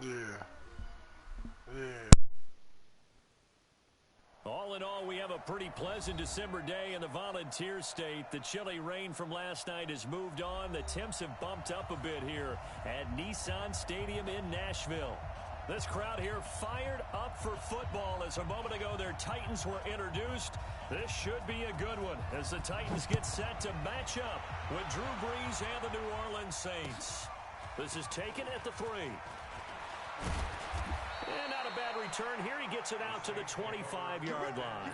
Yeah. Yeah. All in all, we have a pretty pleasant December day in the Volunteer State. The chilly rain from last night has moved on. The temps have bumped up a bit here at Nissan Stadium in Nashville. This crowd here fired up for football as a moment ago their Titans were introduced. This should be a good one as the Titans get set to match up with Drew Brees and the New Orleans Saints. This is taken at the 3. And not a bad return here. He gets it out to the 25-yard line.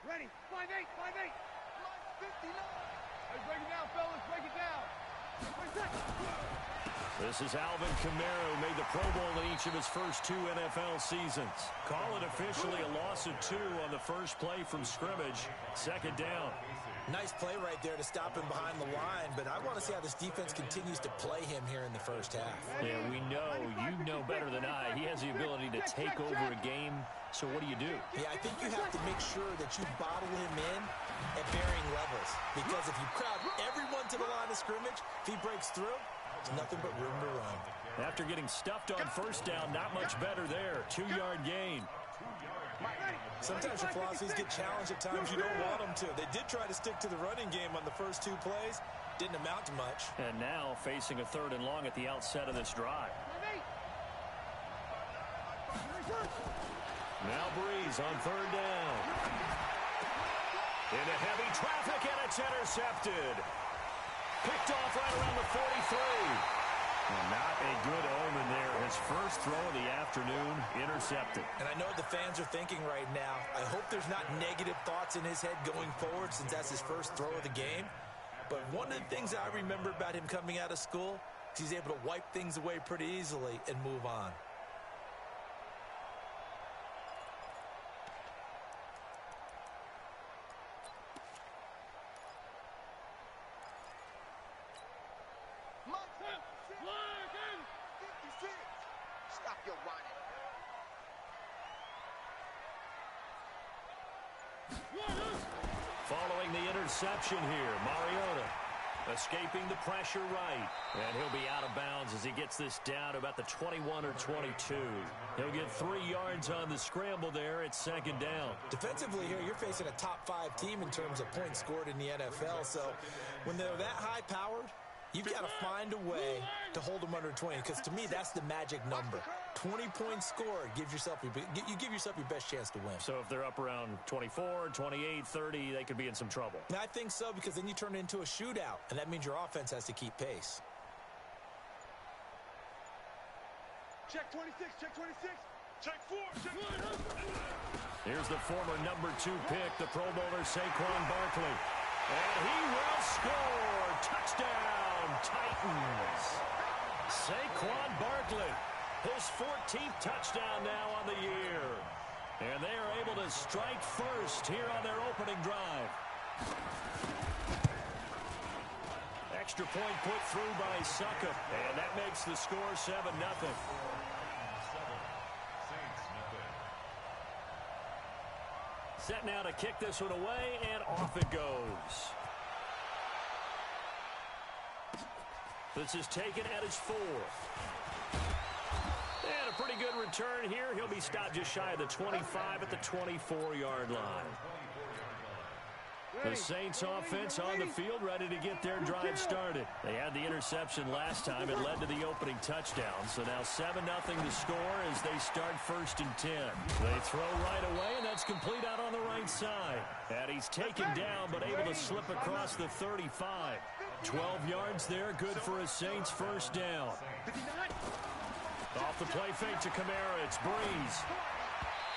Ready, 5-8, 5-8. 59. Hey, break it down, fellas, break it down. This is Alvin Kamara, who made the Pro Bowl in each of his first 2 NFL seasons. Call it officially a loss of 2 on the first play from scrimmage. Second down. Nice play right there to stop him behind the line, but I want to see how this defense continues to play him here in the first half. Yeah, we know, you know better than I, he has the ability to take over a game. So what do you do? Yeah, I think you have to make sure that you bottle him in at varying levels, because if you crowd everyone to the line of scrimmage, if he breaks through, there's nothing but room to run. After getting stuffed on first down, not much better there. 2-yard gain. Sometimes your philosophies get challenged at times you don't want them to. They did try to stick to the running game on the first 2 plays. Didn't amount to much. And now facing a 3rd and long at the outset of this drive. Now Brees on 3rd down. Into heavy traffic, and it's intercepted. Picked off right around the 43. Well, not a good omen there. His first throw of the afternoon, intercepted. And I know what the fans are thinking right now. I hope there's not negative thoughts in his head going forward since that's his first throw of the game. But one of the things I remember about him coming out of school is he's able to wipe things away pretty easily and move on. Stop your whining. Following the interception here, Mariota escaping the pressure right. And he'll be out of bounds as he gets this down about the 21 or 22. He'll get 3 yards on the scramble there at 2nd down. Defensively here, you're facing a top 5 team in terms of points scored in the NFL. So when they're that high-powered, you've got to find a way to hold them under 20, because to me, that's the magic number. 20 points scored gives yourself you give yourself your best chance to win. So if they're up around 24, 28, 30, they could be in some trouble. And I think so, because then you turn it into a shootout, and that means your offense has to keep pace. Check 26, check 26. Check 4, check 4. Here's the former number 2 pick, the Pro Bowler Saquon Barkley. And he will score. Touchdown, Titans. Saquon Barkley, his 14th touchdown now on the year. And they are able to strike first here on their opening drive. Extra point put through by Suckup, and that makes the score 7-0. Set now to kick this one away, and off it goes. This is taken at his 4th. And a pretty good return here. He'll be stopped just shy of the 25 at the 24-yard line. The Saints offense on the field, ready to get their drive started. They had the interception last time. It led to the opening touchdown. So now 7-0 to score as they start 1st and 10. They throw right away, and that's complete out on the right side. And he's taken down, but able to slip across the 35. 12 yards there, good for a Saints 1st down. Off the play fake to Kamara, it's Brees.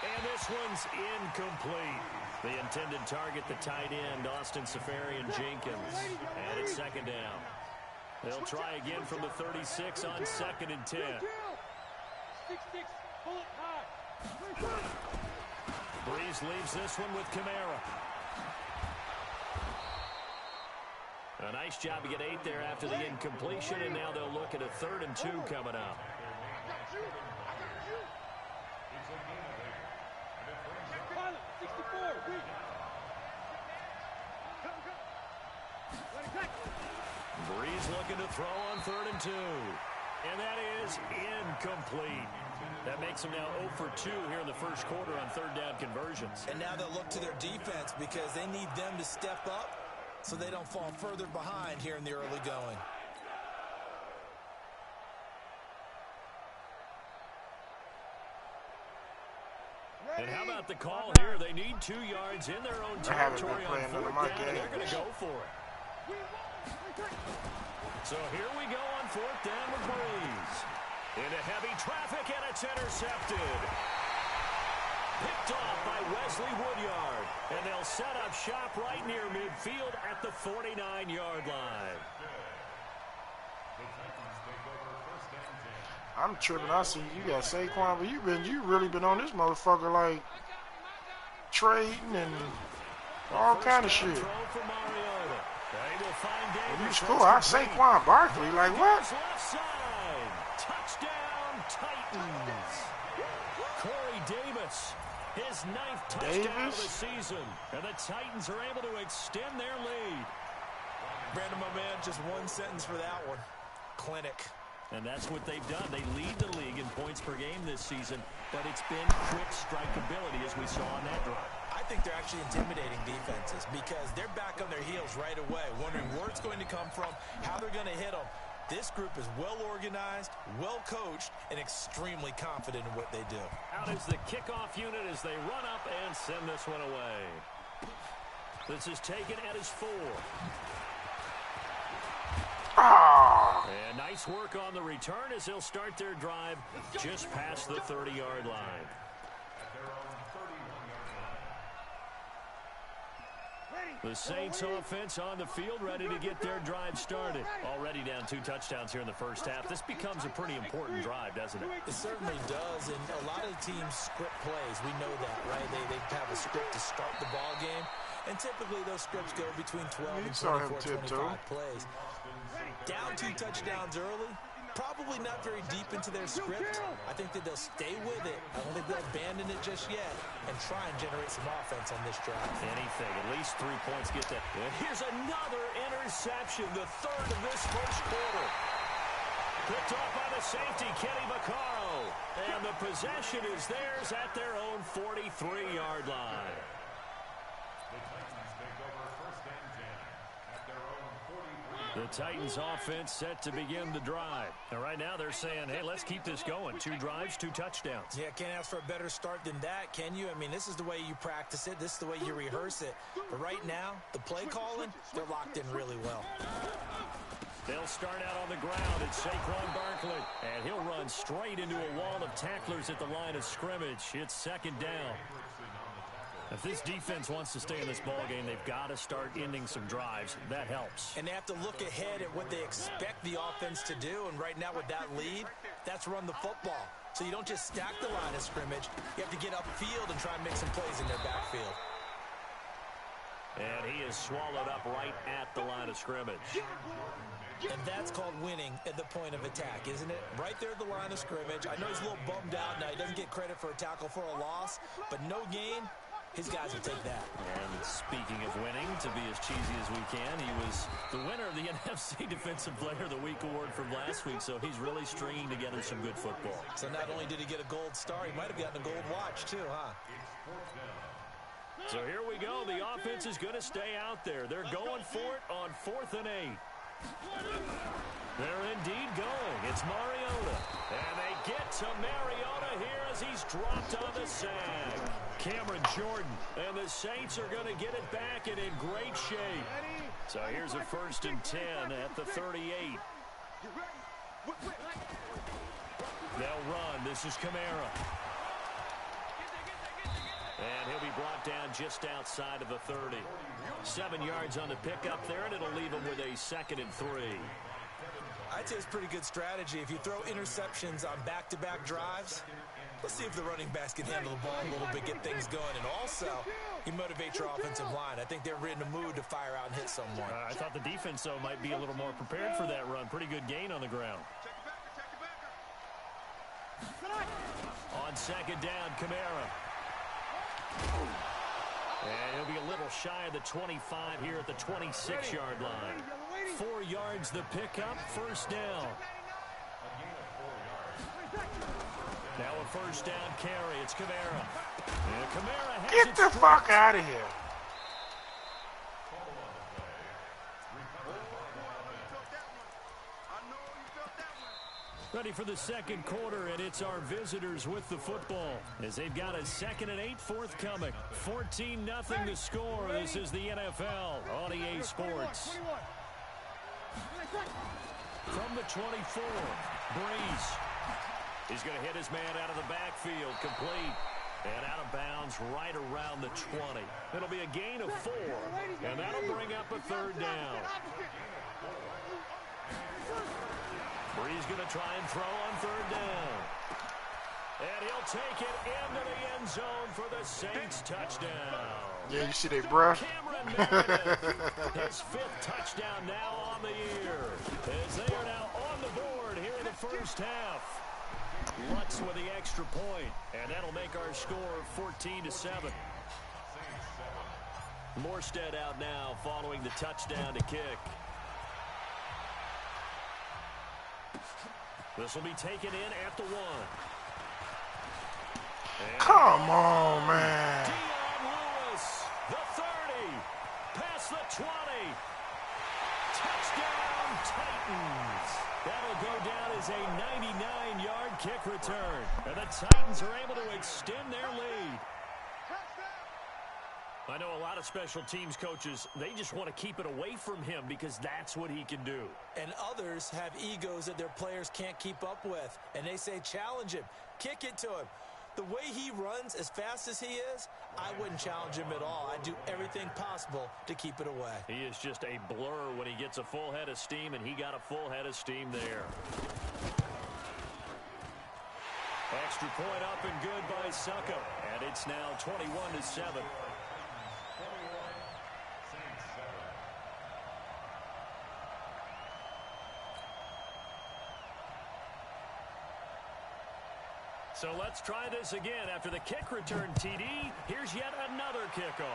And this one's incomplete. The intended target, the tight end, Austin Seferian-Jenkins. And it's 2nd down. They'll try again from the 36 on 2nd and 10. Brees leaves this one with Kamara. A nice job to get 8 there after the incompletion, and now they'll look at a 3rd and 2 coming up. looking to throw on 3rd and 2. And that is incomplete. That makes them now 0 for 2 here in the first quarter on 3rd down conversions. And now they'll look to their defense because they need them to step up so they don't fall further behind here in the early going. And how about the call here? They need 2 yards in their own territory on 4th down, and they're going to go for it. So here we go on 4th down with Breeze. Into heavy traffic, and it's intercepted. Picked off by Wesley Woodyard. And they'll set up shop right near midfield at the 49-yard line. I'm tripping. I see you got Saquon, but you really been on this motherfucker like trading and all kind of shit. You score, I Saquon Barkley, like what? Left side. Touchdown Titans. Corey Davis, his 9th touchdown of the season. And the Titans are able to extend their lead. Brandon, my man, just one sentence for that one. Clinic. And that's what they've done. They lead the league in points per game this season, but it's been quick strikeability as we saw on that drive. I think they're actually intimidating defenses because they're back on their heels right away, wondering where it's going to come from, how they're going to hit them. This group is well organized, well coached, and extremely confident in what they do. Out is the kickoff unit as they run up and send this one away. This is taken at his 4. And nice work on the return as they'll start their drive just past the 30-yard line. The Saints offense on the field, ready to get their drive started. Already down 2 touchdowns here in the first half. This becomes a pretty important drive, doesn't it? It certainly does, and a lot of teams script plays. We know that, right? They have a script to start the ball game, and typically those scripts go between 12 and 24, 25 plays. Down 2 touchdowns early, probably not very deep into their script. I think that they'll stay with it. I don't think they'll abandon it just yet and try and generate some offense on this drive. Anything, at least 3 points get that. And here's another interception, the 3rd of this first quarter. Picked off by the safety, Kenny Vaccaro. And the possession is theirs at their own 43-yard line. The Titans offense set to begin the drive. And right now they're saying, hey, let's keep this going. 2 drives, 2 touchdowns. Yeah, can't ask for a better start than that, can you? I mean, this is the way you practice it. This is the way you rehearse it. But right now, the play calling, they're locked in really well. They'll start out on the ground. It's Saquon Barkley. And he'll run straight into a wall of tacklers at the line of scrimmage. It's 2nd down. If this defense wants to stay in this ballgame, they've got to start ending some drives. That helps. And they have to look ahead at what they expect the offense to do. And right now with that lead, that's run the football. So you don't just stack the line of scrimmage. You have to get upfield and try and make some plays in their backfield. And he is swallowed up right at the line of scrimmage. And that's called winning at the point of attack, isn't it? Right there at the line of scrimmage. I know he's a little bummed out now. He doesn't get credit for a tackle for a loss, but no gain. His guys will take that. And speaking of winning, to be as cheesy as we can, he was the winner of the NFC Defensive Player of the Week award from last week, so he's really stringing together some good football. So not only did he get a gold star, he might have gotten a gold watch too, huh? So here we go. The offense is going to stay out there. They're going for it on 4th and 8. They're indeed going. It's Mariota. And they get to Mariota here as he's dropped on the sag. Cameron Jordan. And the Saints are going to get it back and in great shape. So here's a 1st and 10 at the 38. They'll run. This is Kamara. And he'll be brought down just outside of the 30. 7 yards on the pickup there, and it'll leave him with a 2nd and 3. I'd say it's pretty good strategy. If you throw interceptions on back-to-back drives, let's see if the running backs can handle the ball a little bit, get things going. And also, you motivate your offensive line. I think they're in a mood to fire out and hit someone. I thought the defense, though, might be a little more prepared for that run. Pretty good gain on the ground. On 2nd down, Kamara. And he'll be a little shy of the 25 here at the 26-yard line. 4 yards the pickup, first down. Now a first down carry. It's Kamara. And Kamara has Get the fuck out of here. Ready for the second quarter, and it's our visitors with the football as they've got a 2nd and 8 forthcoming. 14-0 the score. This is the NFL on EA Sports. From the 24, Breeze. He's going to hit his man out of the backfield, complete. And out of bounds right around the 20. It'll be a gain of 4, and that'll bring up a third down. Breeze going to try and throw on third down. And he'll take it into the end zone for the Saints touchdown. Yeah, you see their breath? Cameron Meredith, his 5th touchdown now on the year. As they are now on the board here in the first half. Lutz with the extra point, and that'll make our score 14-7. Morstead out now following the touchdown to kick. This will be taken in at the 1. And Come on, man. Dion Lewis, the 30, past the 20. Touchdown, Titans. That'll go down as a 99-yard kick return. And the Titans are able to extend their lead. I know a lot of special teams coaches, they just want to keep it away from him because that's what he can do. And others have egos that their players can't keep up with. And they say, challenge him, kick it to him. The way he runs, as fast as he is, I wouldn't challenge him at all. I'd do everything possible to keep it away. He is just a blur when he gets a full head of steam, and he got a full head of steam there. Extra point up and good by Suckup. And it's now 21-7. So let's try this again. After the kick return TD, here's yet another kickoff.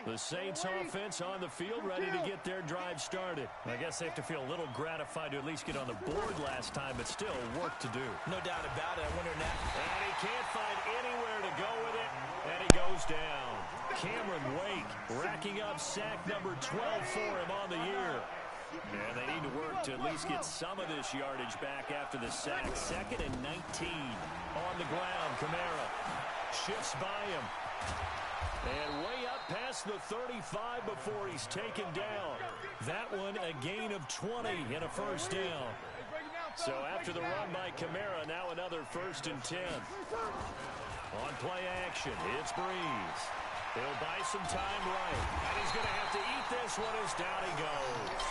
The Saints offense on the field, ready to get their drive started. I guess they have to feel a little gratified to at least get on the board last time, but still work to do. No doubt about it. I wonder now. And he can't find anywhere to go with it, and he goes down. Cameron Wake racking up sack number 12 for him on the year. And they need to work to at least get some of this yardage back after the sack. 2nd and 19 on the ground. Kamara shifts by him. And way up past the 35 before he's taken down. That one a gain of 20 and a first down. So after the run by Kamara, now another 1st and 10. On play action, it's Breeze. He'll buy some time right. And he's going to have to eat this one as down he goes.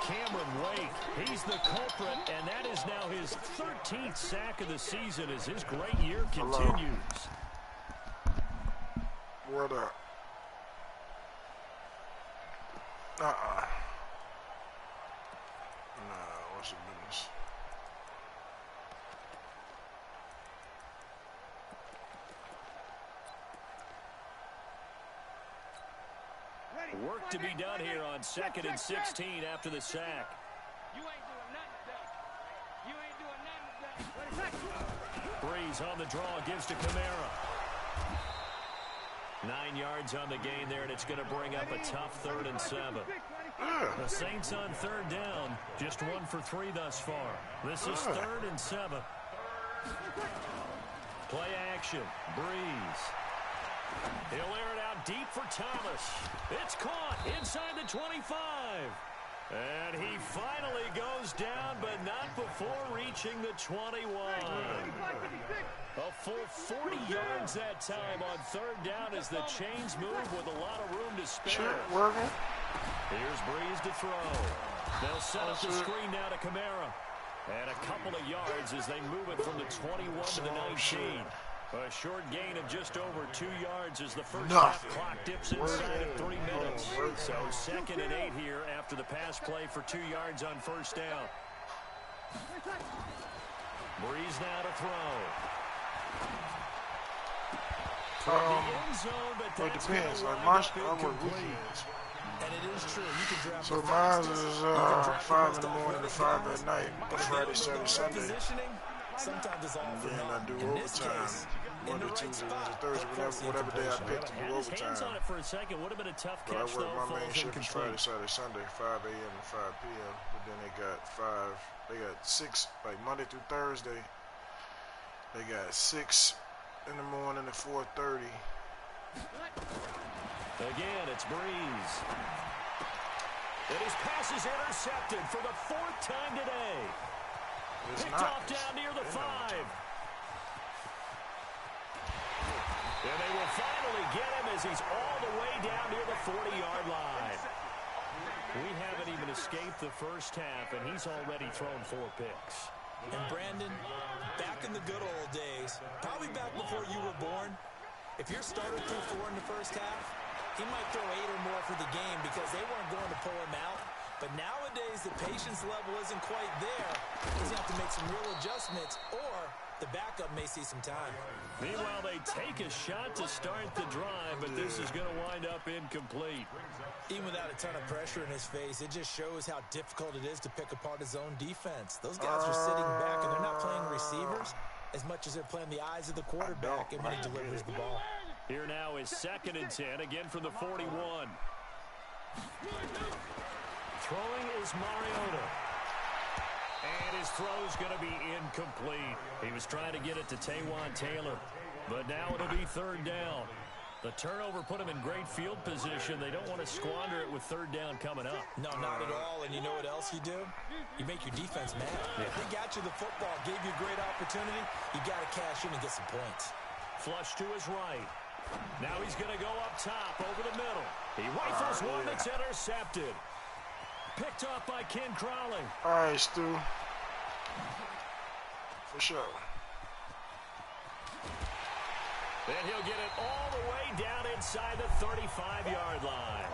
Cameron Wake, he's the culprit, and that is now his 13th sack of the season as his great year continues. What up? Nah, what's the business? Work to be done here on 2nd and 16 after the sack. You ain't doing nothing today. Breeze on the draw, gives to Kamara. 9 yards on the gain there, and it's going to bring up a tough 3rd and 7. The Saints on 3rd down, just 1 for 3 thus far. This is 3rd and 7. Play action, Breeze. He'll air it out deep for Thomas. It's caught inside the 25. And he finally goes down, but not before reaching the 21. A full 40 yards that time on 3rd down as the chains move with a lot of room to spare. Here's Breeze to throw. They'll set up the screen now to Kamara. And a couple of yards as they move it from the 21 to the 19. A short gain of just over 2 yards as the first half clock dips inside of 3 minutes. So 2nd and 8 here after the pass play for 2 yards on 1st down. Breeze now to throw. The end zone, but It that's depends. gonna Like wind I up work incomplete. weekends. And it is true. You can draft So the mine fastest. is You can draft the 5 in most the morning to athletic 5 guys. at night, But if you Friday, don't know the Saturday, right Sunday. positioning, sometimes it's all for Then I naught. do In this overtime. case, in Monday, the right Tuesday, spot, Wednesday, Thursday, he'll force the whatever day I incompletion. pick to do Had his hands on overtime. it for a second. Would have been a tough But I catch, work, though. my main Falls shift is Friday, incomplete. Saturday, Sunday, 5 a.m. to 5 p.m. But then they got 6, like Monday through Thursday. They got 6 in the morning to 4:30. Again, it's Breeze. And his pass is intercepted for the 4th time today. It's Picked not. off down near the It's 5. And they will finally get him as he's all the way down near the 40-yard line. We haven't even escaped the first half, and he's already thrown 4 picks. And Brandon, back in the good old days, probably back before you were born, if your starter threw 4 in the first half, he might throw 8 or more for the game because they weren't going to pull him out. But nowadays, the patience level isn't quite there. He's going to have to make some real adjustments, or the backup may see some time. Meanwhile, they take a shot to start the drive, but this is going to wind up incomplete. Even without a ton of pressure in his face, it just shows how difficult it is to pick apart his own defense. Those guys are sitting back, and they're not playing receivers as much as they're playing the eyes of the quarterback and when he delivers the ball. Here now is 2nd and 10, again from the 41. Throwing is Mariota. And his throw's going to be incomplete. He was trying to get it to Taywan Taylor, but now it'll be 3rd down. The turnover put him in great field position. They don't want to squander it with 3rd down coming up. No, not at all. And you know what else you do? You make your defense mad. Yeah. They got you the football, gave you a great opportunity. You got to cash in and get some points. Flush to his right. Now he's going to go up top over the middle. He rifles one that's intercepted. Picked off by Ken Crowley. All right, Stu. For sure. Then he'll get it all the way down inside the 35-yard line.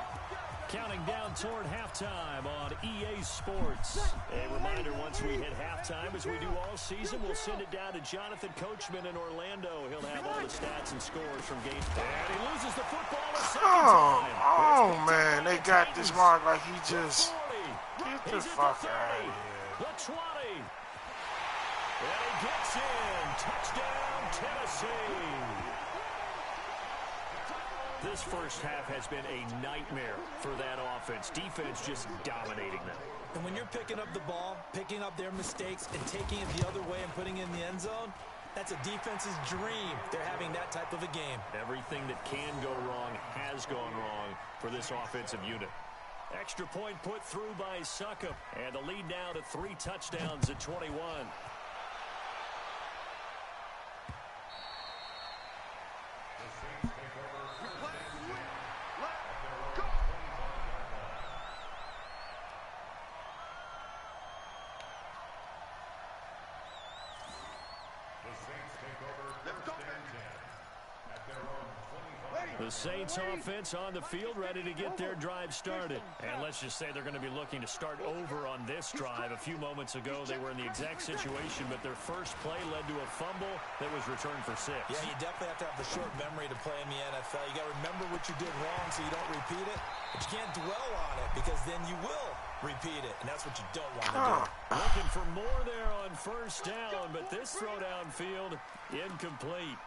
Counting down toward halftime on EA Sports. A reminder, once we hit halftime, as we do all season, we'll send it down to Jonathan Coachman in Orlando. He'll have all the stats and scores from game 5. And he loses the football a second time. Oh, man. They got this mark like he just... Get the He's at fuck the 30, out of here. the 20. And he gets in. Touchdown, Tennessee. This first half has been a nightmare for that offense. Defense just dominating them. And when you're picking up the ball, picking up their mistakes, and taking it the other way and putting it in the end zone, that's a defense's dream. They're having that type of a game. Everything that can go wrong has gone wrong for this offensive unit. Extra point put through by Succop. And the lead now to 3 touchdowns at 21. The Saints offense on the field, ready to get their drive started. And let's just say they're going to be looking to start over on this drive. A few moments ago, they were in the exact situation, but their first play led to a fumble that was returned for 6. Yeah, you definitely have to have the short memory to play in the NFL. You got to remember what you did wrong so you don't repeat it, but you can't dwell on it because then you will repeat it, and that's what you don't want to do. Looking for more there on 1st down, but this throw downfield, incomplete.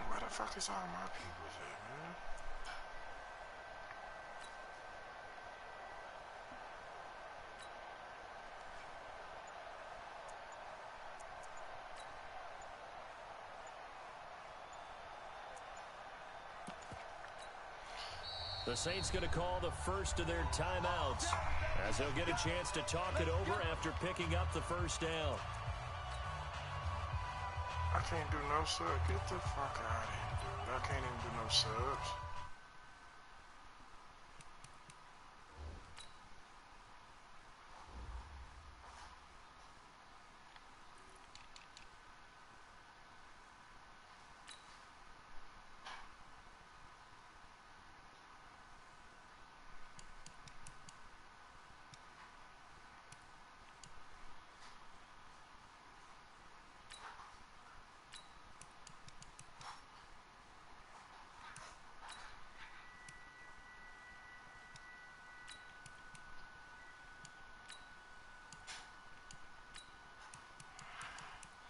Where the fuck is all my people at, man? The Saints going to call the first of their timeouts as they'll get a chance to talk it over after picking up the 1st down. I can't do no sub. Get the fuck out of here, dude. I can't even do no subs.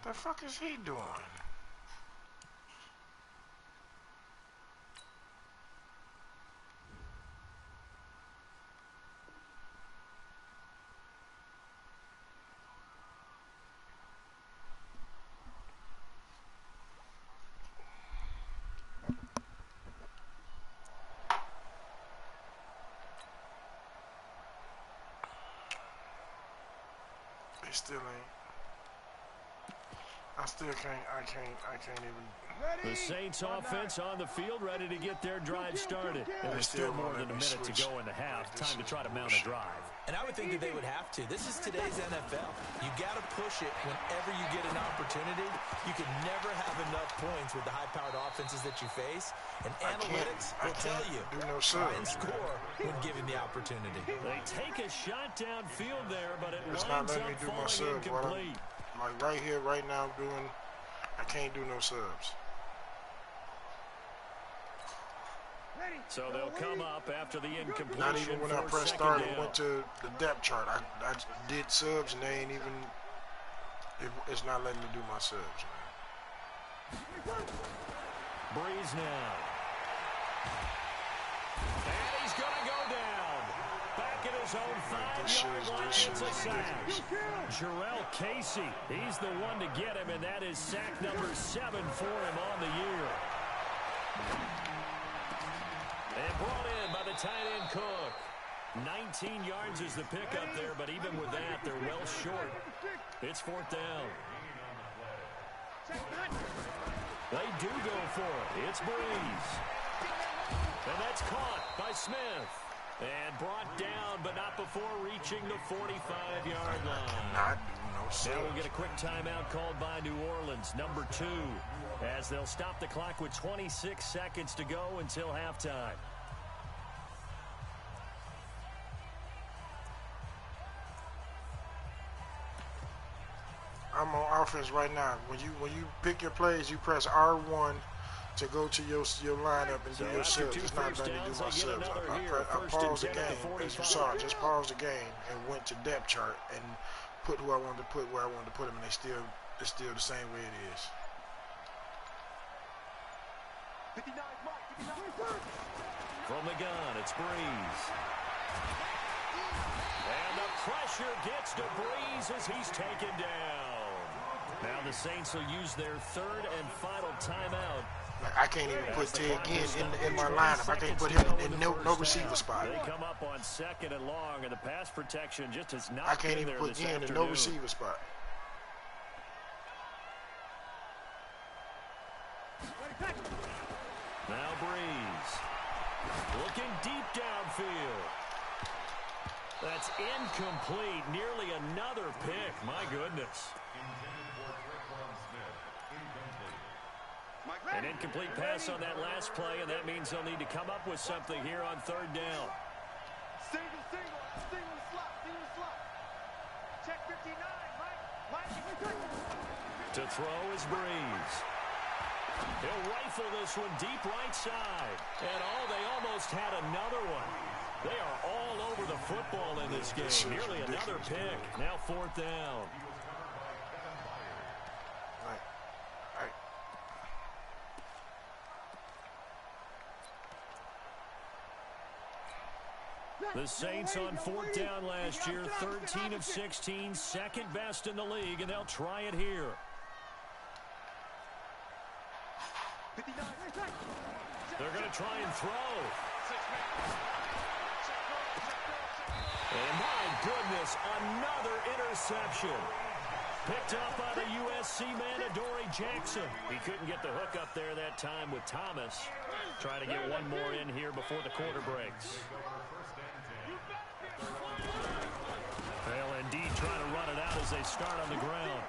The fuck is he doing? They still ain't. I can't even. The Saints offense on the field, ready to get their drive started. And there's still more than a minute to go in the half. Time to try to mount a drive. And I would think that they would have to. This is today's NFL. You got to push it whenever you get an opportunity. You can never have enough points with the high-powered offenses that you face. And analytics will tell you, try and score when given the opportunity. They take a shot downfield there, but it It's winds not up letting me do my falling subs. incomplete. Like right here, right now, I can't do no subs. So they'll come up after the incompletion. Not even when I pressed start and went to the depth chart. I did subs and they ain't even. It's not letting me do my subs. Breeze now. And he's going to go down. Back at his own 5-yard line. It's a sack. Jarrell Casey, he's the one to get him, and that is sack number 7 for him on the year. And brought in by the tight end Cook. 19 yards is the pickup there, but even with that, they're well short. It's 4th down. They do go for it. It's Breeze. And that's caught by Smith. And brought down, but not before reaching the 45-yard line. Not do no subs. Now we'll get a quick timeout called by New Orleans, number 2, as they'll stop the clock with 26 seconds to go until halftime. I'm on offense right now. When you pick your plays, you press R1 to go to your lineup and do your subs. It's not letting me do my subs. I paused the game, as you saw. I just paused the game and went to depth chart and put who I wanted to put where I wanted to put them, and it's still the same way it is. From the gun, it's Breeze. And the pressure gets to Breeze as he's taken down. Now the Saints will use their 3rd and final timeout. I can't even put Ted Ginn in my lineup. I can't put him in no receiver spot. They come up on 2nd and long, and the pass protection just has not I can't been even there put this Ginn in afternoon. no receiver spot. Now Breeze. Looking deep downfield. That's incomplete. Nearly another pick. My goodness. An incomplete pass on that last play, and that means they'll need to come up with something here on 3rd down. Single slot. Check 59, Mike. To throw is Breeze. He'll rifle this one deep right side. And they almost had another one. They are all over the football in this game. Nearly another pick. Now 4th down. The Saints on 4th down last year, 13 of 16, 2nd best in the league, and they'll try it here. They're going to try and throw. And my goodness, another interception. Picked up by the USC man, Adoree Jackson. He couldn't get the hook up there that time with Thomas. Trying to get one more in here before the quarter breaks. Well, indeed, trying to run it out as they start on the ground.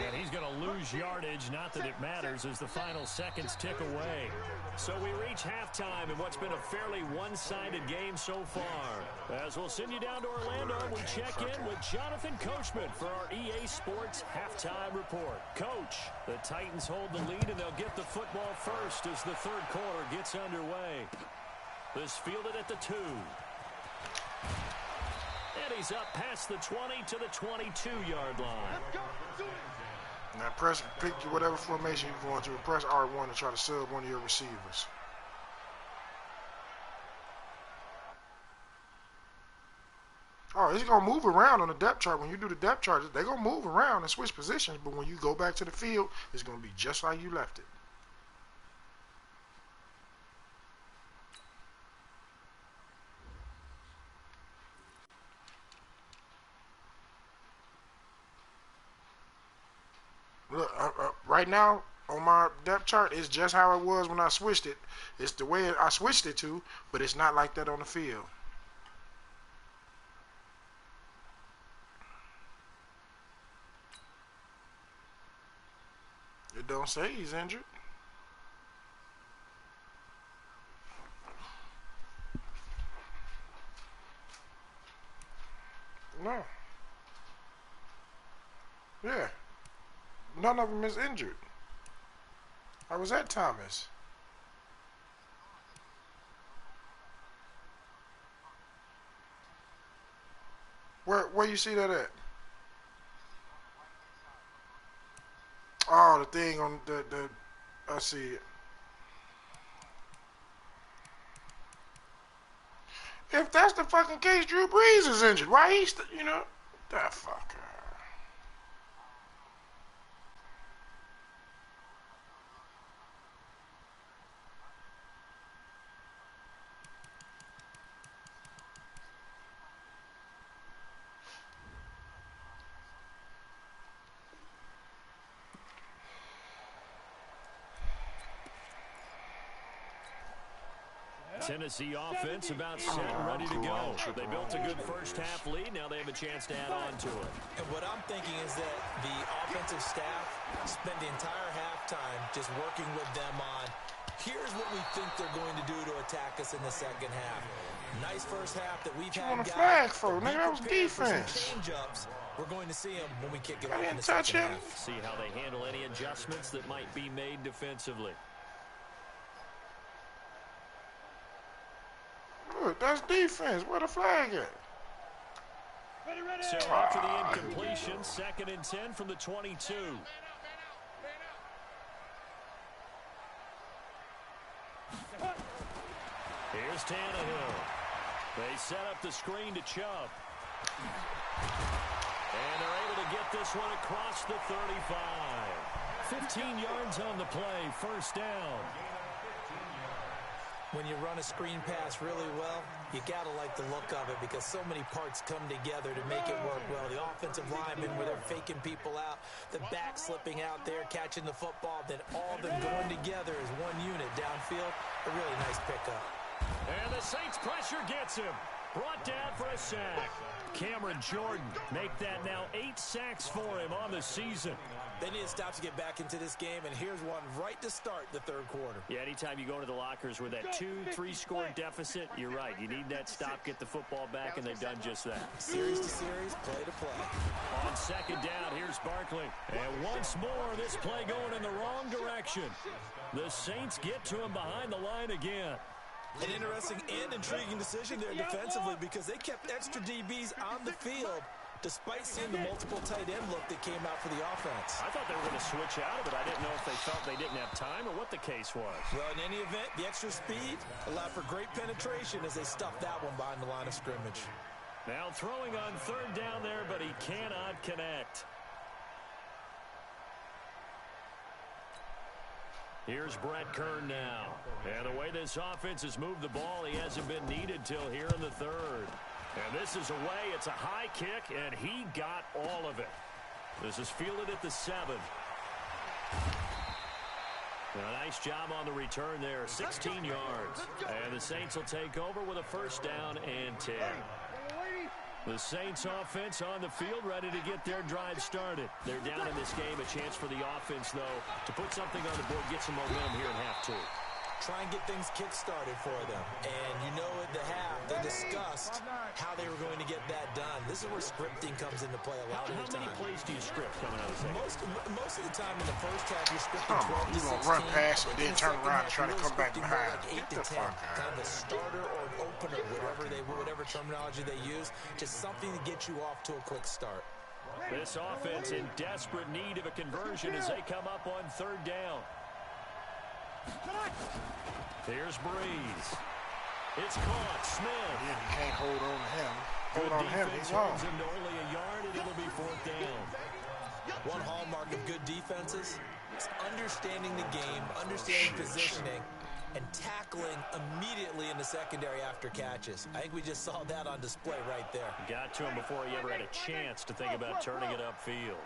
And he's going to lose yardage, not that it matters, as the final seconds tick away. So we reach halftime in what's been a fairly one-sided game so far. As we'll send you down to Orlando, we check in with Jonathan Coachman for our EA Sports Halftime Report. Coach, the Titans hold the lead, and they'll get the football first as the 3rd quarter gets underway. This fielded at the 2. And he's up past the 20 to the 22-yard line. Now pick whatever formation you're going to, and press R1 to try to sub one of your receivers. Oh, it's going to move around on the depth chart. When you do the depth chart, they're going to move around and switch positions, but when you go back to the field, it's going to be just like you left it. Look, right now on my depth chart, it's just how it was when I switched it. It's the way I switched it to, but it's not like that on the field. It don't say he's injured. No. Yeah. None of them is injured. I was at Thomas. Where you see that at? Oh, the thing on the I see it. If that's the fucking case, Drew Brees is injured. Why he's you know that fucker. Tennessee offense about set and ready to go. They built a good first half lead. Now they have a chance to add on to it. And what I'm thinking is that the offensive staff spent the entire halftime just working with them on, here's what we think they're going to do to attack us in the second half. Nice first half that we've had. What a flag for? Nigga, that was defense. Change-ups. We're going to see them when we kick it I off in didn't the touch second him. half. See how they handle any adjustments that might be made defensively. Look, that's defense. Where the flag at? So after the incompletion, 2nd and 10 from the 22. Here's Tannehill. They set up the screen to Chubb. And they're able to get this one across the 35. 15 yards on the play, first down. When you run a screen pass really well, you got to like the look of it because so many parts come together to make it work well. The offensive linemen where they're faking people out, the back slipping out there, catching the football, then all of them going together as one unit downfield. A really nice pickup. And the Saints pressure gets him. Brought down for a sack. Cameron Jordan make that now 8 sacks for him on the season. They need to stop to get back into this game, and here's one right to start the third quarter. Yeah, anytime you go into the lockers with that 2-3 score deficit, you're right. You need that stop, get the football back, and they've done just that. Series to series, play to play. On 2nd down, here's Barkley. And once more, this play going in the wrong direction. The Saints get to him behind the line again. An interesting and intriguing decision there defensively because they kept extra DBs on the field despite seeing the multiple tight end look that came out for the offense. I thought they were going to switch out of it. I didn't know if they felt they didn't have time or what the case was. Well, in any event, the extra speed allowed for great penetration as they stuffed that one behind the line of scrimmage. Now throwing on 3rd down there, but he cannot connect. Here's Brett Kern now. And the way this offense has moved the ball, he hasn't been needed till here in the 3rd. And this is away. It's a high kick, and he got all of it. This is fielded at the 7. A nice job on the return there, 16 yards. And the Saints will take over with a 1st down and 10. The Saints offense on the field, ready to get their drive started. They're down in this game. A chance for the offense, though, to put something on the board, get some momentum here in half 2. Try and get things kick-started for them. And you know at the half, they discussed how they were going to get that done. This is where scripting comes into play a lot of the time. How many plays do you script coming out of the second? Most of the time in the first half, you're scripting 12 to 16. You're going to run past and then turn around and try to come back behind. Like 8 to 10, kind of a starter or an opener, whatever terminology they use. Just something to get you off to a quick start. This offense in desperate need of a conversion as they come up on third down. Here's Breeze. It's caught. Smith. Yeah, you can't hold on to him. Good Hold on to him, defense he's on. holds him to only a yard, and it'll be fourth down. One hallmark of good defenses is understanding the game, understanding positioning, and tackling immediately in the secondary after catches. I think we just saw that on display right there. Got to him before he ever had a chance to think about turning it upfield.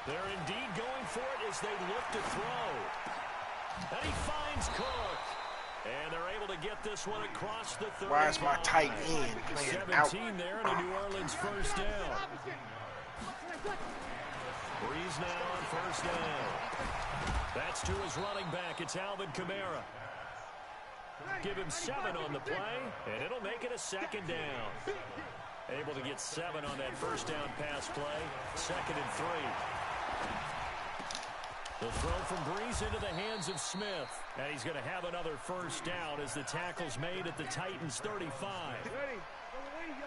They're indeed going for it as they look to throw. And he finds Cook. And they're able to get this one across the 35. Why is my tight end playing 17 out? there and a New Orleans first down. Breeze now on first down. That's to his running back. It's Alvin Kamara. Give him 7 on the play, and it'll make it a second down. Able to get 7 on that first down pass play. 2nd and 3. The throw from Breeze into the hands of Smith. And he's going to have another first down as the tackle's made at the Titans' 35.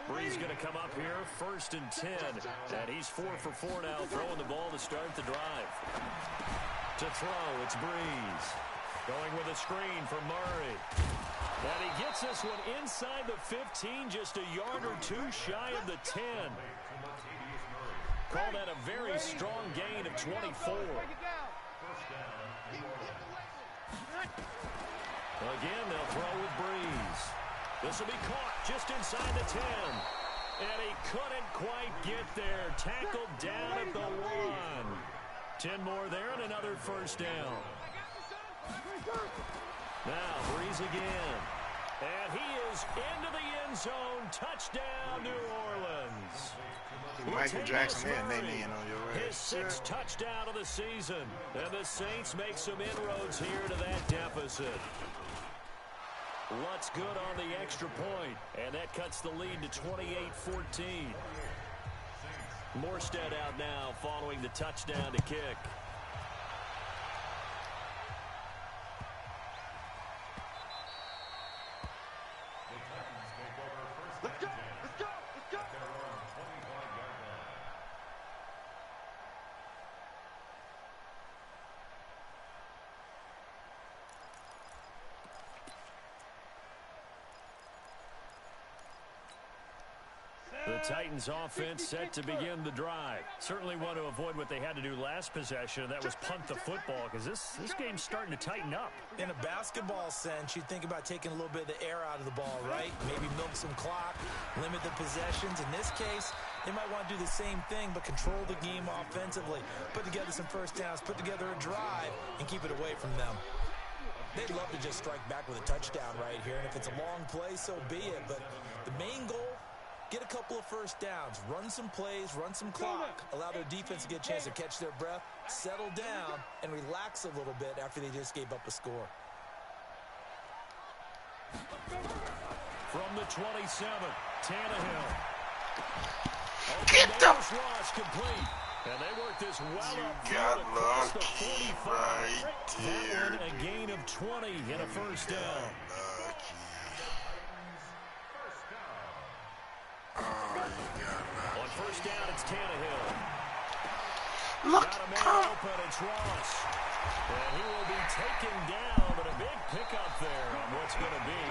Breeze going to come up here, 1st and 10. And he's 4 for 4 now, throwing the ball to start the drive. To throw, it's Breeze. Going with a screen for Murray. And he gets this one inside the 15, just a yard or 2 shy of the 10. Call that a very strong gain of 24. Again, they'll throw with Breeze. This will be caught just inside the 10. And he couldn't quite get there. Tackled down at the 1. 10 more there and another first down. Now, Breeze again. And he is into the end zone. Touchdown, New Orleans. Michael Jackson and they in on your His 6th touchdown of the season. And the Saints make some inroads here to that deficit. What's good on the extra point? And that cuts the lead to 28-14. Morstead out now following the touchdown to kick. The Titans offense set to begin the drive. Certainly want to avoid what they had to do last possession, and that was punt the football, because this game's starting to tighten up. In a basketball sense, you think about taking a little bit of the air out of the ball, right? Maybe milk some clock, limit the possessions. In this case, they might want to do the same thing, but control the game offensively. Put together some first downs, put together a drive, and keep it away from them. They'd love to just strike back with a touchdown right here, and if it's a long play, so be it. But the main goal, get a couple of first downs, run some plays, run some clock, allow their defense to get a chance to catch their breath, settle down, and relax a little bit after they just gave up a score. From the 27, Tannehill. Get them! Rush complete. And they work this well You up got across the lucky 45. right there. That one, a gain of 20 and a first down. On first down, it's Tannehill. Look, Got a man open, it's Ross. And he will be taken down, but a big pickup there on what's going to be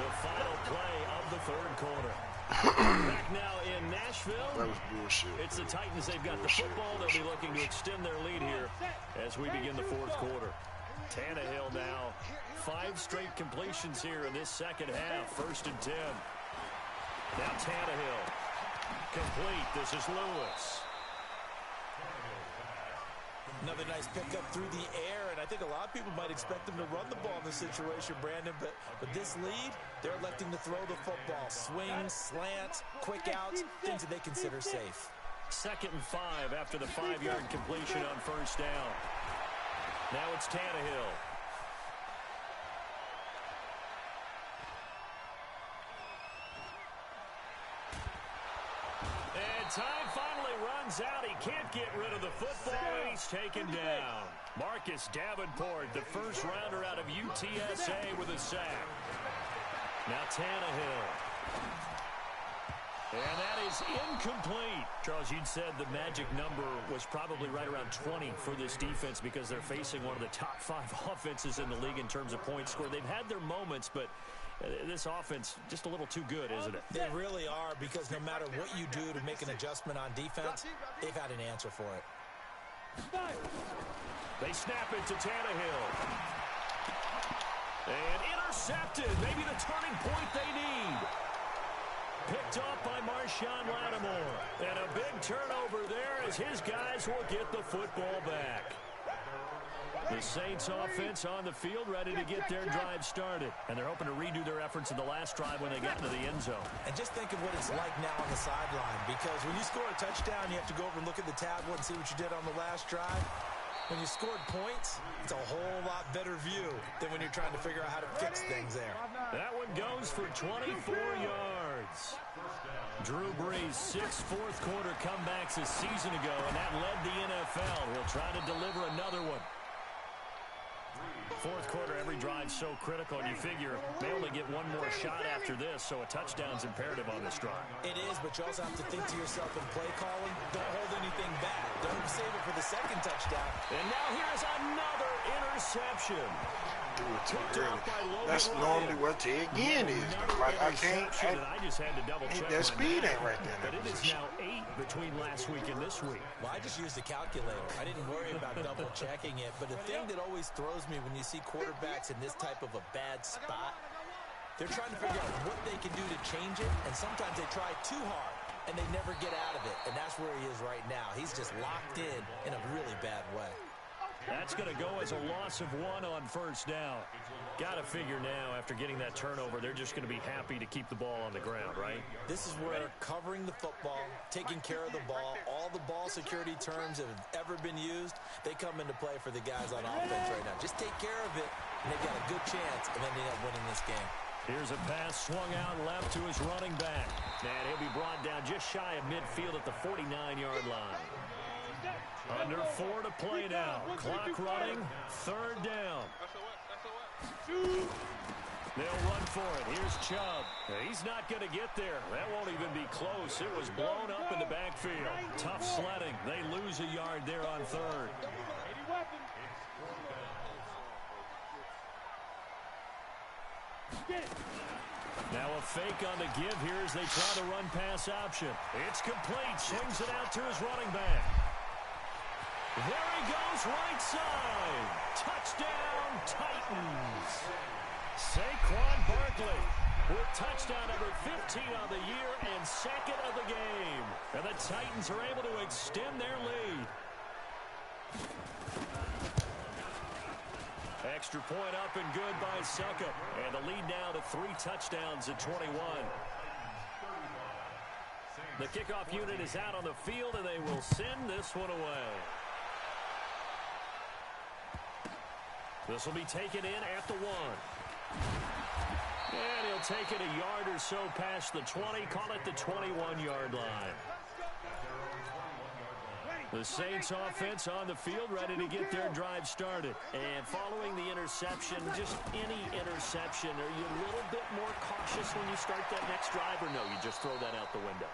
the final play of the 3rd quarter. Back now in Nashville. That was bullshit. It's the Titans. They've got the football. They'll be looking to extend their lead here as we begin the 4th quarter. Tannehill now 5 straight completions here in this second half. 1st and 10. Now Tannehill. Complete. This is Lewis. Another nice pickup through the air, and I think a lot of people might expect them to run the ball in this situation, Brandon, but with this lead, they're electing to throw the football. Swings, slants, quick outs, things that they consider safe. 2nd and 5 after the 5-yard completion on first down. Now it's Tannehill. And time finally runs out. He can't get rid of the football, and he's taken down. Marcus Davenport, the first rounder out of UTSA with a sack. Now Tannehill. And that is incomplete. Charles, you'd said the magic number was probably right around 20 for this defense because they're facing one of the top 5 offenses in the league in terms of points scored. They've had their moments, but this offense just a little too good, isn't it? They really are, because no matter what you do to make an adjustment on defense, they've had an answer for it. They snap it to Tannehill. And intercepted. Maybe the turning point they need. Picked off by Marshawn Lattimore. And a big turnover there as his guys will get the football back. The Saints offense on the field ready to get their drive started. And they're hoping to redo their efforts in the last drive when they got into the end zone. And just think of what it's like now on the sideline, because when you score a touchdown, you have to go over and look at the tablet and see what you did on the last drive. When you scored points, it's a whole lot better view than when you're trying to figure out how to fix things there. That one goes for 24 yards. Drew Brees, 6 fourth-quarter comebacks a season ago, and that led the NFL. He'll try to deliver another one. Fourth quarter, every drive so critical, and you figure they only get one more shot after this, so a touchdown's imperative on this drive. It is, but you also have to think to yourself in play calling, don't hold anything back. Don't save it for the second touchdown. And now here's another interception. That's normally what Ted Ginn is. Like, I just had to double check. That speed ain't right there. But it is now 8 between last week and this week. Well, I just used the calculator. I didn't worry about double checking it. But the thing that always throws me when you see quarterbacks in this type of a bad spot, they're trying to figure out what they can do to change it. And sometimes they try too hard, and they never get out of it. And that's where he is right now. He's just locked in a really bad way. That's going to go as a loss of 1 on first down. Got to figure now, after getting that turnover, they're just going to be happy to keep the ball on the ground, right? This is where covering the football, taking care of the ball, all the ball security terms that have ever been used, they come into play for the guys on offense right now. Just take care of it, and they've got a good chance of ending up winning this game. Here's a pass swung out left to his running back. And he'll be brought down just shy of midfield at the 49-yard line. Under 4 to play now. Clock running. 3rd down. They'll run for it. Here's Chubb. He's not going to get there. That won't even be close. It was blown up in the backfield. Tough sledding. They lose a yard there on 3rd. Now a fake on the give here as they try to run pass option. It's complete. Swings it out to his running back. There he goes, right side. Touchdown, Titans. Saquon Barkley with touchdown number 15 on the year and 2nd of the game. And the Titans are able to extend their lead. Extra point up and good by Suckup. And the lead now to 3 touchdowns at 21. The kickoff unit is out on the field, and they will send this one away. This will be taken in at the 1. And he'll take it a yard or so past the 20, call it the 21-yard line. The Saints offense on the field ready to get their drive started. And following the interception, just any interception, are you a little bit more cautious when you start that next drive, or no, you just throw that out the window?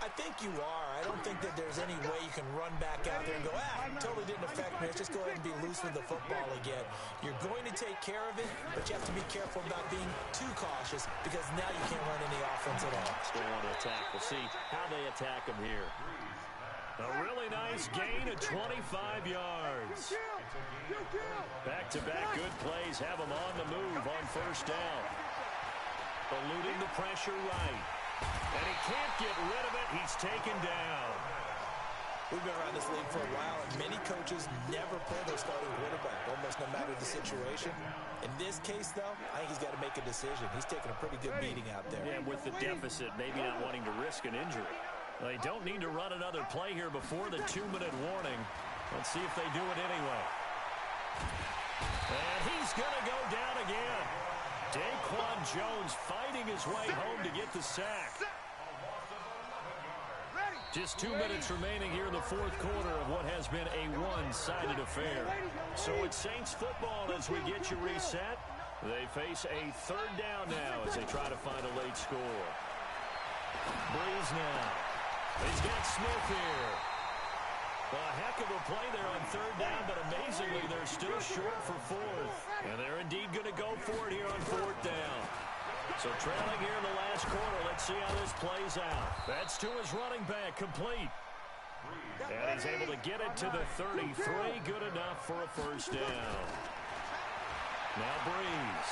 I think you are. I don't think that there's any way you can run back out there and go, totally didn't affect me. Let's just go ahead and be loose with the football again. You're going to take care of it, but you have to be careful about being too cautious because now you can't run any offense at all. Still want to attack. We'll see how they attack him here. A really nice gain of 25 yards. Back-to-back good plays have him on the move on first down. Eluding the pressure right. And he can't get rid of it. He's taken down. We've been around this league for a while, and many coaches never play their starting quarterback, almost no matter the situation. In this case, though, I think he's got to make a decision. He's taking a pretty good beating out there. Yeah, with the deficit, maybe not wanting to risk an injury. They don't need to run another play here before the 2-minute warning. Let's see if they do it anyway. And he's going to go down again. Daquan Jones fighting his way home to get the sack. Just 2 minutes remaining here in the 4th quarter of what has been a one-sided affair. So it's Saints football as we get you reset. They face a 3rd down now as they try to find a late score. Breeze now. He's got Smith here. A heck of a play there on third down, but amazingly, they're still short for fourth. And they're indeed going to go for it here on fourth down. So trailing here in the last quarter. Let's see how this plays out. That's to his running back, complete. And he's able to get it to the 33. Good enough for a first down. Now Breeze.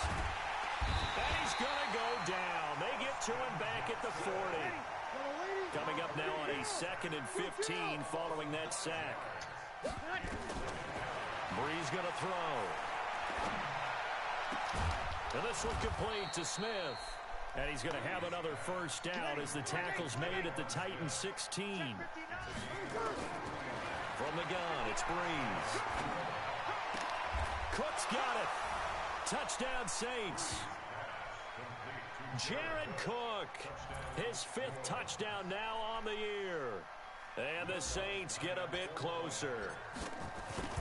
And he's going to go down. They get to him back at the 40. Coming up now on a 2nd and 15 following that sack. Breeze going to throw. And this one complete to Smith. And he's going to have another first down as the tackle's made at the Titans 16. From the gun, it's Breeze. Cook's got it. Touchdown Saints. Jared Cook, his 5th touchdown now on the year. And the Saints get a bit closer.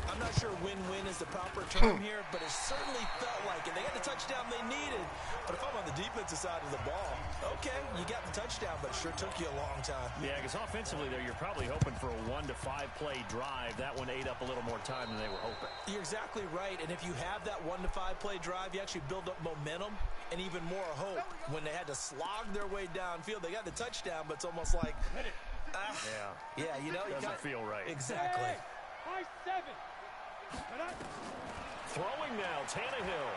I'm not sure win-win is the proper term here, but it certainly felt like it. They got the touchdown they needed. But if I'm on the defensive side of the ball, okay, you got the touchdown, but it sure took you a long time. Yeah, because offensively there, you're probably hoping for a 1 to 5 play drive. That one ate up a little more time than they were hoping. You're exactly right. And if you have that 1 to 5 play drive, you actually build up momentum and even more hope. When they had to slog their way downfield, they got the touchdown, but it's almost like, yeah, you know, doesn't feel right. Exactly. Throwing now, Tannehill.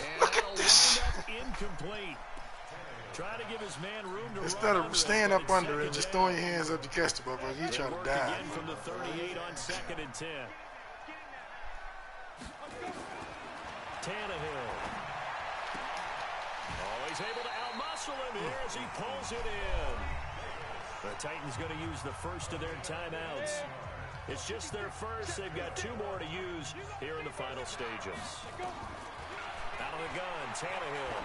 And that'll wind up incomplete. Try to give his man room to instead run of staying up under it, just throwing your hands up to catch the ball, he trying to dive. Again from the 38 on 2nd and 10. Tannehill. Oh, he's able to outmuscle him here as he pulls it in. The Titans going to use the first of their timeouts. It's just their first. They've got 2 more to use here in the final stages. Out of the gun, Tannehill.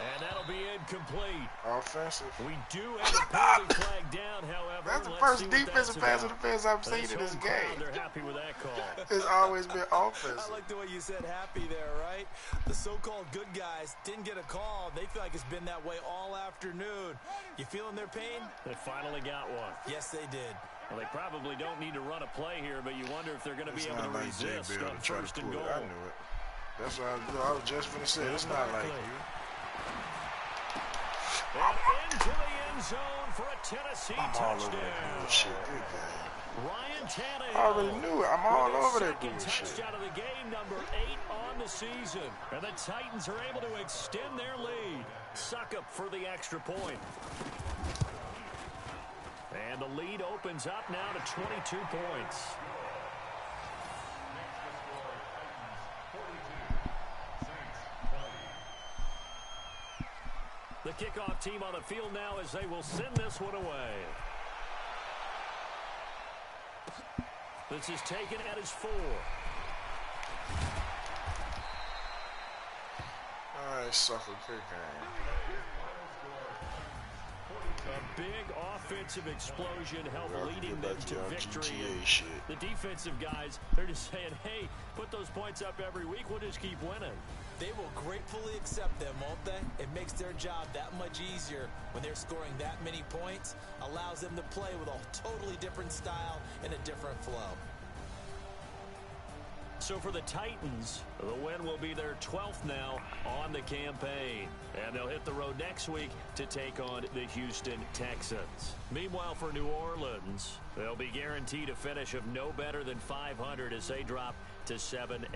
And that'll be incomplete. Offensive. We do have a penalty flag down, however. That's the first defensive pass defense I've seen in this game. They're happy with that call. It's always been offensive. I like the way you said happy there, right? The so-called good guys didn't get a call. They feel like it's been that way all afternoon. You feeling their pain? They finally got one. Yes, they did. Well, they probably don't need to run a play here, but you wonder if they're going to be able to resist on first and goal. I knew it. That's what I was just going to say. It's not like you. And into the end zone for a Tennessee touchdown. Good game. Ryan Tannehill. I already knew it. I'm all over that bullshit. Touchdown of the game, number 8 on the season. And the Titans are able to extend their lead. Suckup for the extra point. And the lead opens up now to 22 points. The kickoff team on the field now as they will send this one away. This is taken at his 4. All right, sucker, good game. A big offensive explosion helped leading them to victory. The defensive guys, they're just saying, hey, put those points up every week. We'll just keep winning. They will gratefully accept them, won't they? It makes their job that much easier when they're scoring that many points. Allows them to play with a totally different style and a different flow. So for the Titans, the win will be their 12th now on the campaign. And they'll hit the road next week to take on the Houston Texans. Meanwhile, for New Orleans, they'll be guaranteed a finish of no better than 500 as they drop to 7-8.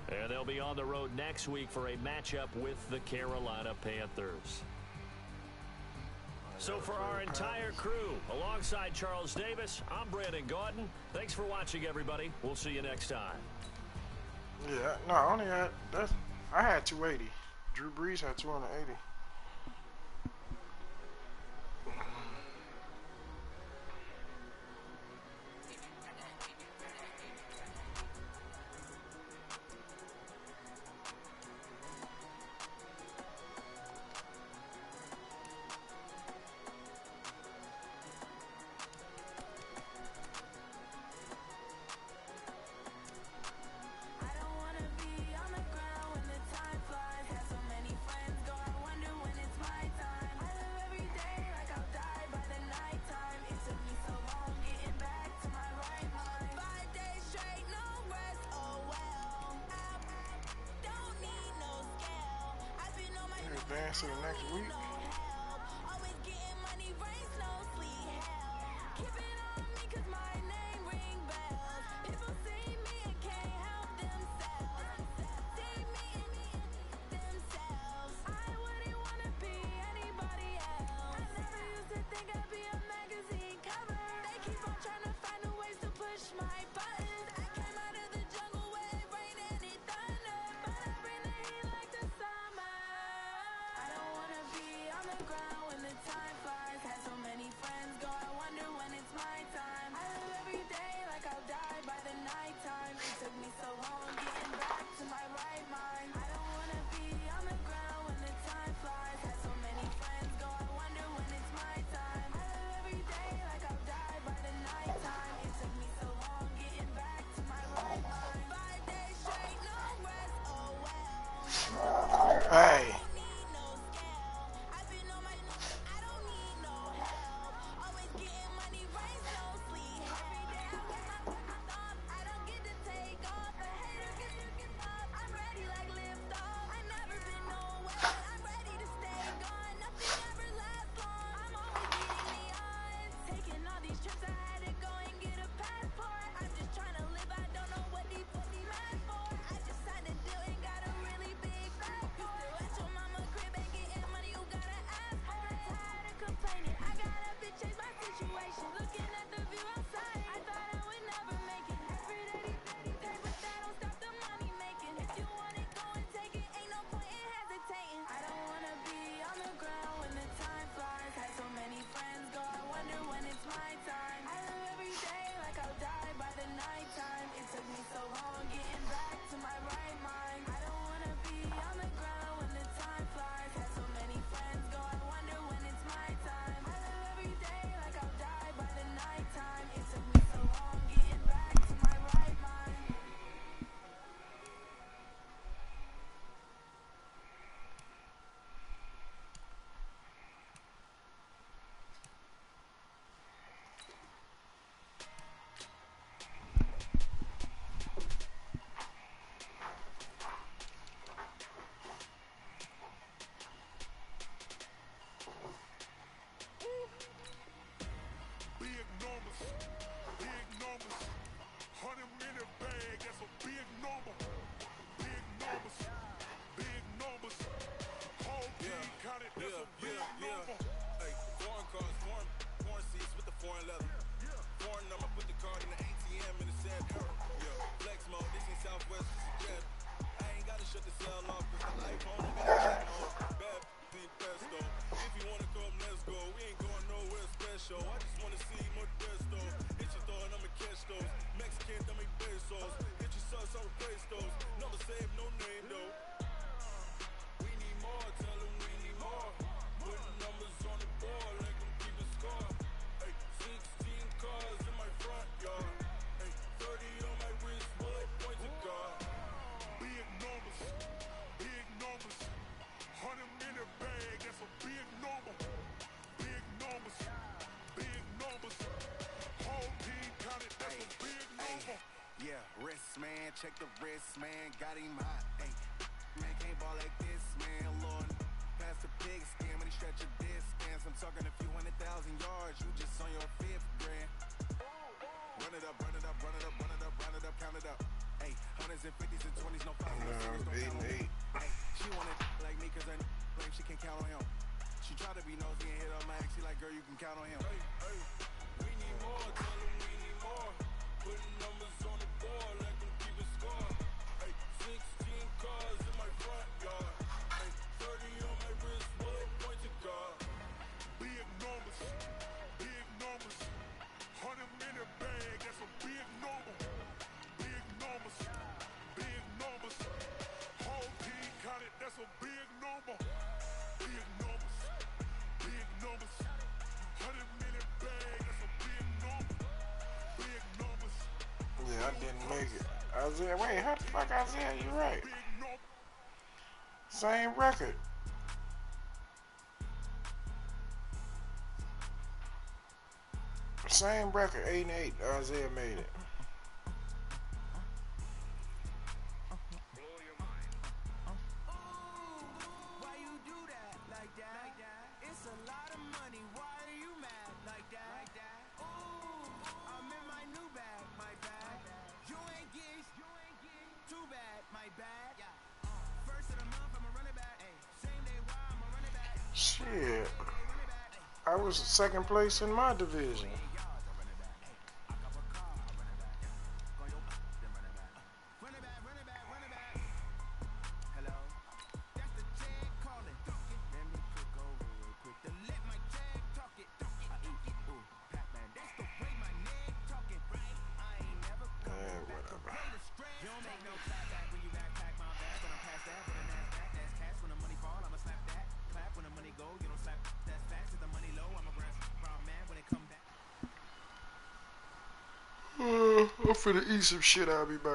And they'll be on the road next week for a matchup with the Carolina Panthers. So for our entire crew, alongside Charles Davis, I'm Brandon Gordon. Thanks for watching, everybody. We'll see you next time. Yeah, no, I only had I had 280. Drew Brees had 280. I don't wanna be on the ground. advance to the next week. Hey. Check the wrist, man, got him hot. Hey, man, can't ball like this, man. Lord, pass the pig skin when he stretch a distance. I'm talking a few 100,000 yards. You just on your fifth grand. Run it up, run it up, run it up, run it up, run it up, count it up. Hey, hundreds and fifties and 20s, no fives, no singles, no count on me. Hey, she wanna like me cause I like she can count on him. She try to be nosy and hit up my ex. She like, girl, you can count on him. Hey, hey, we need more, tell him we need more. Putting numbers on the board like them keeping score. Hey, 16 cars in my front yard. Hey, 30 on my wrist, bullet point to God. Big numbers, 100 minute bag, that's a big number. Big numbers, whole team counted, that's a big number. Big numbers, 100 minute bag, that's a big number. Big numbers. Yeah, I didn't make it. Isaiah, wait, how the fuck Isaiah? You right. Same record. Same record, 8-8. Isaiah made it. Why you do that? Shit. I was second place in my division. I'm finna eat some shit. I'll be back.